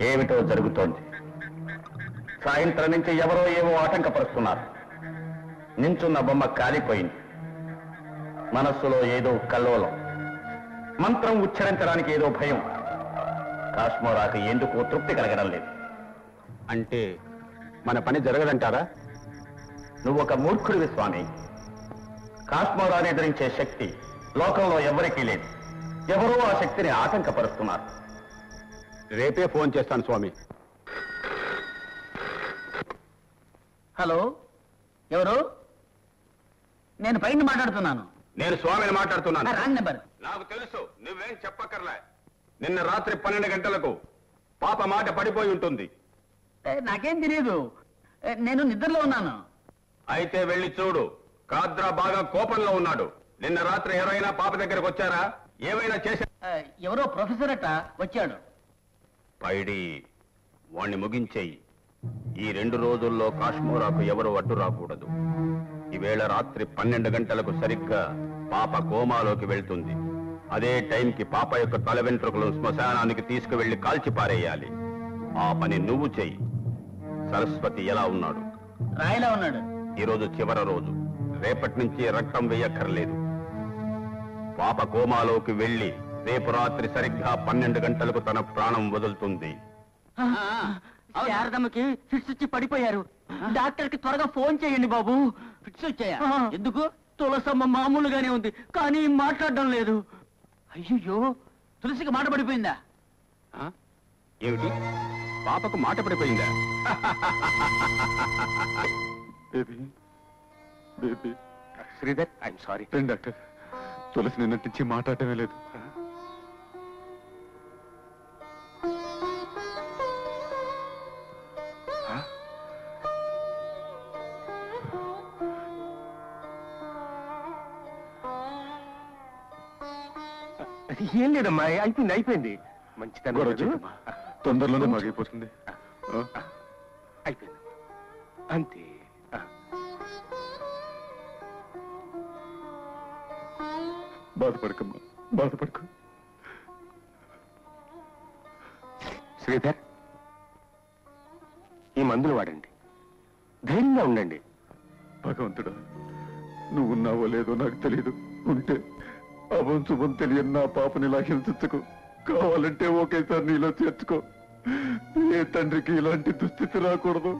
ఏమిటో జరుగుతోంది. సాయంత్రం నుంచి ఎవరో ఏవో ఆటంకపరుస్తున్నారు. నించున్న బొమ్మ కాలిపోయింది. మనస్సులో ఏదో కల్లోలం, మంత్రం ఉచ్చరించడానికి ఏదో భయం. కాశ్మోరాకు ఎందుకో తృప్తి కలగడం లేదు. అంటే మన పని జరగదంటారా? నువ్వొక మూర్ఖుడివి స్వామి. కాశ్మోరాన్ని ఎదిరించే శక్తి లోకంలో ఎవరికీ లేదు. ఎవరో ఆ శక్తిని ఆటంకపరుస్తున్నారు. రేపే ఫోన్ చేస్తాను స్వామి. హలో, ఎవరు? నేను పైన మాట్లాడుతున్నాను. నేను స్వామిని మాట్లాడుతున్నాను. Wrong number. నాకు తెలుసు, నువ్వేం చెప్పక్కర్లే. నిన్న రాత్రి 12 గంటలకు పాప మాట పడిపోయి ఉంటుంది. నాకేం తెలియదు, నేను నిద్రలో ఉన్నాను. అయితే వెళ్ళి చూడు. కాద్రా బాగా కోపంలో ఉన్నాడు. నిన్న రాత్రి ఎవరైనా పాప దగ్గరకు వచ్చారా? ఏమైనా చేశా? ఎవరో ప్రొఫెసర్ అట్ట వచ్చాడు. పైడి వాణ్ణి ముగించేయి. ఈ 2 రోజుల్లో కాశ్మోరాకు ఎవరు అడ్డు రాకూడదు. ఈవేళ రాత్రి 12 గంటలకు సరిగ్గా పాప కోమాలోకి వెళ్తుంది. అదే టైంకి పాప యొక్క తల వెంట్రుకలు శ్మశానానికి తీసుకువెళ్లి కాల్చి పారేయాలి. ఆ పని నువ్వు చెయ్యి. సరస్వతి ఎలా ఉన్నాడు? రాయిలా ఉన్నాడు. ఈరోజు చివరి రోజు. రేపటి నుంచి రక్తం వేయక్కర్లేదు. పాప కోమాలోకి వెళ్లి రేపు రాత్రి సరిగ్గా 12 గంటలకు తన ప్రాణం వదులుతుంది. శారదమ్మకి ఫిట్స్ వచ్చి పడిపోయారు. డాక్టర్ కి త్వరగా ఫోన్ చేయండి బాబు. ఫిట్స్ వచ్చాయా? ఎందుకు? తులసమ్మ మామూలుగానే ఉంది, కానీ మాట్లాడడం లేదు. అయ్యో, తులసికి మాట పడిపోయిందా? ఏమిటి? పాపకు మాట పడిపోయిందా? Sridhar, I'm sorry. Doctor, Tulasi నిన్నటి నుంచి మాట్లాడటమే లేదు. ఏం లేదమ్మా, అయిపోయింది. మంచిదన్న తొందరలోనే మాగిపోతుంది. అయిపోయింది అంతే. బాధపడకమ్మా, బాధపడకు. శ్రీధర్, ఈ మందులు వాడండి, ధైర్యంగా ఉండండి. భగవంతుడా, నువ్వున్నావో లేదో నాకు తెలియదు. ఉంటే అభం శుభం తెలియని నా పాపని ఇలా హింసించుకో. కావాలంటే ఒకేసారి నీలో చేర్చుకో. ఏ తండ్రికి ఇలాంటి దుస్థితి రాకూడదు.